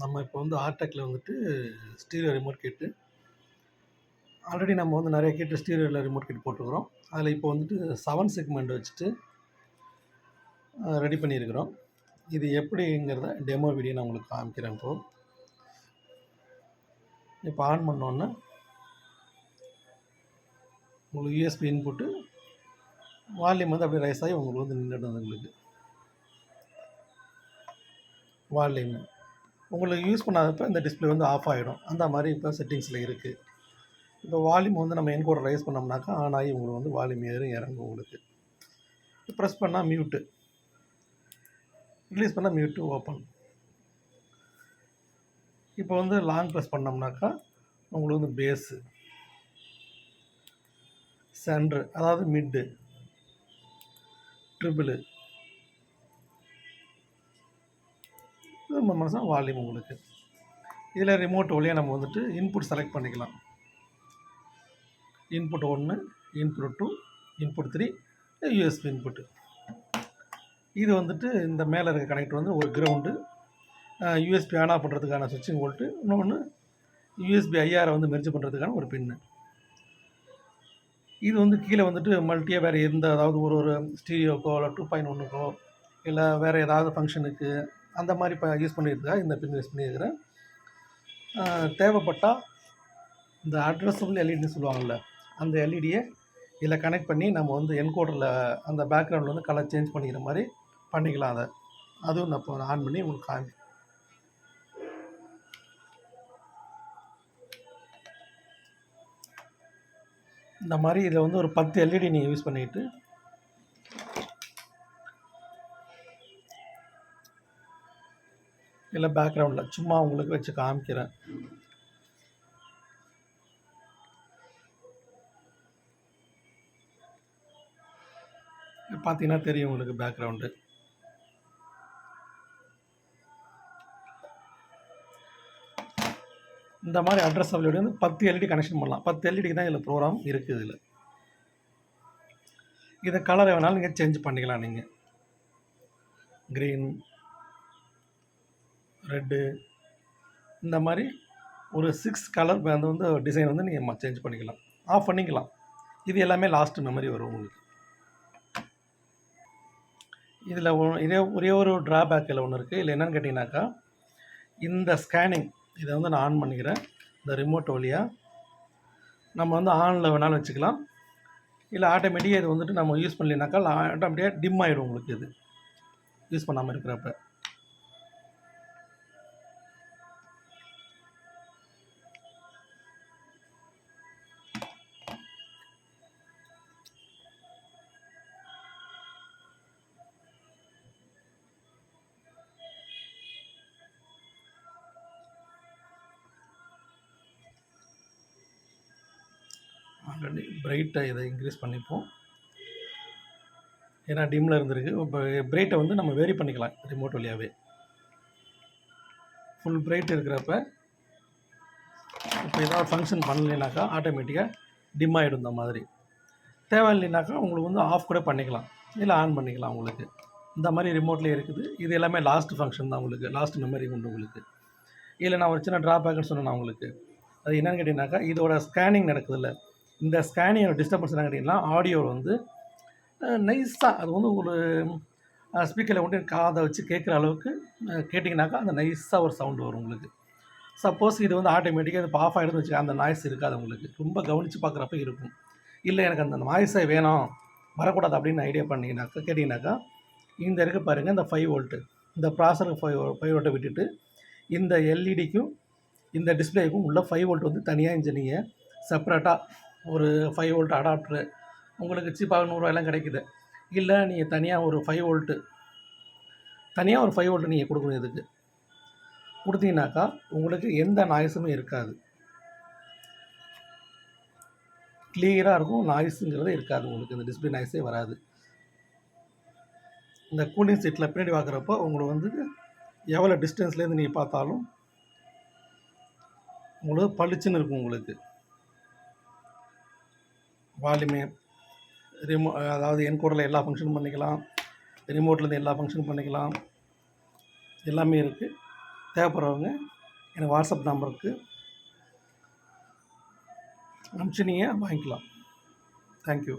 நம்ம இப்போ வந்து ஆர்டெக்கில் வந்துட்டு ஸ்டீரியோ ரிமோட் கிட்டு ஆல்ரெடி நம்ம வந்து நிறைய கிட்டு ஸ்டீரியோவில் ரிமோட் கிட் போட்டிருக்கிறோம். அதில் இப்போ வந்துட்டு 7 செக்மெண்ட் வச்சுட்டு ரெடி பண்ணியிருக்கிறோம். இது எப்படிங்கிறத டெமோ வீடியோ நான் உங்களுக்கு காமிக்கிறேன். இப்போ ஆன் பண்ணோன்னே உங்களுக்கு யூஎஸ்பி இன்புட்டு வால்யூம் வந்து அப்படியே ரைஸ் ஆகி உங்களுக்கு வந்து நின்றுடும். உங்களுக்கு வால்யூம் உங்களுக்கு யூஸ் பண்ணாதப்போ இந்த டிஸ்பிளே வந்து ஆஃப் ஆகிடும். அந்த மாதிரி இப்போ செட்டிங்ஸில் இருக்குது. இப்போ வால்யூம் வந்து நம்ம என்கோடர் ரைஸ் பண்ணோம்னாக்கா ஆன் ஆகி உங்களுக்கு வந்து வால்யூம் இறங்கும். உங்களுக்கு ப்ரெஸ் பண்ணால் மியூட்டு, ரிலீஸ் பண்ணால் மியூட்டு ஓப்பன். இப்போ வந்து லாங் ப்ரெஸ் பண்ணோம்னாக்கா உங்களுக்கு வந்து பேஸு, சென்ட்ரு அதாவது மிட்டு, ட்ரிபிளு, மனசாக வால்யூம். உங்களுக்கு இதில் ரிமோட் வழியாக நம்ம வந்துட்டு இன்புட் செலக்ட் பண்ணிக்கலாம். Input 1, input 2, input 3, USB input. இது வந்துட்டு இந்த மேலே இருக்க கனெக்டர் வந்து ஒரு கிரவுண்டு, யூஎஸ்பி ஆன் ஆஃப் பண்ணுறதுக்கான சுவிட்சிங் வோல்ட்டு, இன்னொன்று யூஎஸ்பி ஐஆரை வந்து மெர்ஜ் பண்ணுறதுக்கான ஒரு பின்னு. இது வந்து கீழே வந்துட்டு மல்டியாக வேறு எந்த அதாவது ஒரு ஸ்டீரியோக்கோ இல்லை 2.1க்கோ இல்லை வேறு ஏதாவது ஃபங்க்ஷனுக்கு அந்த மாதிரி இப்போ யூஸ் பண்ணியிருக்கா இந்த பின் யூஸ் பண்ணியிருக்கிறேன். தேவைப்பட்டால் இந்த அட்ரஸபிள் எல்இடின்னு சொல்லுவாங்கள்ல, அந்த எல்இடியை இதில் கனெக்ட் பண்ணி நம்ம வந்து என்கோடரில் அந்த பேக்ரவுண்டில் வந்து கலர் சேஞ்ச் பண்ணிக்கிற மாதிரி பண்ணிக்கலாம். அதுவும் நான் இப்போ ஆன் பண்ணி உங்களுக்கு காமி. இந்த மாதிரி இதில் வந்து ஒரு 10 எல்இடி நீங்கள் யூஸ் பண்ணிக்கிட்டு இல்லை பேக்ரவுண்டில் சும்மா உங்களுக்கு வச்சு காமிக்கிறேன். பார்த்தீங்கன்னா தெரியும் உங்களுக்கு பேக்ரவுண்டு. இந்த மாதிரி அட்ரஸ் எல்இடி வந்து 10 எல்இடி கனெக்ஷன் பண்ணலாம். 10 எல்இடிக்கு தான் இதில் ப்ரோக்ராம் இருக்குது. இதில் இதை கலரை வேணாலும் நீங்கள் சேஞ்ச் பண்ணிக்கலாம். நீங்கள் க்ரீன், ரெட்டு, இந்த மாதிரி ஒரு 6 கலர் அந்த வந்து டிசைன் வந்து நீங்கள் சேஞ்ச் பண்ணிக்கலாம், ஆஃப் பண்ணிக்கலாம். இது எல்லாமே லாஸ்ட் மெமரி வரும் உங்களுக்கு. இதில் ஒரே ஒரு ட்ராபேக்கில் ஒன்று இருக்குது. இல்லை என்னென்னு கேட்டிங்கனாக்கா, இந்த ஸ்கேனிங் இதை வந்து நான் ஆன் பண்ணிக்கிறேன். இந்த ரிமோட் வழியாக நம்ம வந்து ஆனில் வேணாலும் வச்சுக்கலாம், இல்லை ஆட்டோமேட்டிக்காக இது வந்துட்டு நம்ம யூஸ் பண்ணலினாக்கா ஆட்டோமேட்டிக்காக டிம் ஆகிடும் உங்களுக்கு இது யூஸ் பண்ணாமல் இருக்கிறப்ப. ஆல்ரெடி பிரைட்டை இதை இன்க்ரீஸ் பண்ணிப்போம், ஏன்னா டிம்மில் இருந்திருக்கு. இப்போ பிரைட்டை வந்து நம்ம வேரி பண்ணிக்கலாம் ரிமோட் வழியாகவே. ஃபுல் பிரைட் இருக்கிறப்ப இப்போ ஏதாவது ஃபங்க்ஷன் பண்ணலைனாக்கா ஆட்டோமேட்டிக்காக டிம் ஆகிடும். இந்த மாதிரி தேவையில்லைனாக்கா உங்களுக்கு வந்து ஆஃப் கூட பண்ணிக்கலாம், இல்லை ஆன் பண்ணிக்கலாம். உங்களுக்கு இந்த மாதிரி ரிமோட்லேயே இருக்குது. இது எல்லாமே லாஸ்ட் ஃபங்க்ஷன் தான் உங்களுக்கு, லாஸ்ட் மெமரி உண்டு உங்களுக்கு. இதில் நான் ஒரு சின்ன ட்ராபேக்குன்னு சொன்னேன் உங்களுக்கு. அது என்னென்னு கேட்டிங்கனாக்கா, இதோட ஸ்கேனிங் நடக்குதுல்ல, இந்த ஸ்கேனிங்கோட டிஸ்டர்பன்ஸ் என்ன கேட்டிங்கன்னா, ஆடியோ வந்து நைஸாக அது வந்து ஒரு ஸ்பீக்கரில் கொண்டு காதை வச்சு கேட்குற அளவுக்கு கேட்டிங்கனாக்கா அந்த நைஸாக ஒரு சவுண்டு வரும் உங்களுக்கு. சப்போஸ் இது வந்து ஆட்டோமேட்டிக்காக இது ஆஃப் ஆகிடுதுன்னு வச்சுக்கோங்க, அந்த நாய்ஸ் இருக்காது உங்களுக்கு. ரொம்ப கவனித்து பார்க்குறப்ப இருக்கும். இல்லை எனக்கு அந்த நாய்ஸே வேணும், வரக்கூடாது அப்படின்னு ஐடியா பண்ணிங்கனாக்கா கேட்டிங்கனாக்கா, இந்த இருக்க பாருங்கள், இந்த 5 வோல்ட்டு இந்த ப்ராசருக்கு 5 வோல்ட்டை விட்டுட்டு இந்த எல்இடிக்கும் இந்த டிஸ்பிளேக்கும் உள்ள 5 வோல்ட் வந்து தனியாக நீங்கள் செப்பரேட்டாக ஒரு 5 வோல்ட் அடாப்டரு உங்களுக்கு சீப்பாக 100 ரூபாயெல்லாம் கிடைக்குது. இல்லை நீங்கள் தனியாக ஒரு 5 வோல்ட்டு நீங்கள் கொடுக்கணும். இதுக்கு கொடுத்தீங்கன்னாக்கா உங்களுக்கு எந்த நாய்ஸுமே இருக்காது, கிளியராக இருக்கும். நாய்ஸுங்கிறது இருக்காது உங்களுக்கு, இந்த டிஸ்பிளே நாய்ஸே வராது. இந்த கூலிங் சீட்டில் பின்னாடி பார்க்குறப்போ உங்களுக்கு வந்து எவ்வளோ டிஸ்டன்ஸ்லேருந்து நீங்கள் பார்த்தாலும் உங்களுக்கு பளிச்சுன்னு இருக்கும். உங்களுக்கு வால்யூமே அதாவது என்கோடரில் எல்லா ஃபங்க்ஷனும் பண்ணிக்கலாம், ரிமோட்லேருந்து எல்லா ஃபங்க்ஷனும் பண்ணிக்கலாம், எல்லாமே இருக்குது. தேவைப்படுறவங்க எனக்கு வாட்ஸ்அப் நம்பருக்கு அனுப்பிச்சு நீங்கள் வாங்கிக்கலாம். தேங்க்யூ.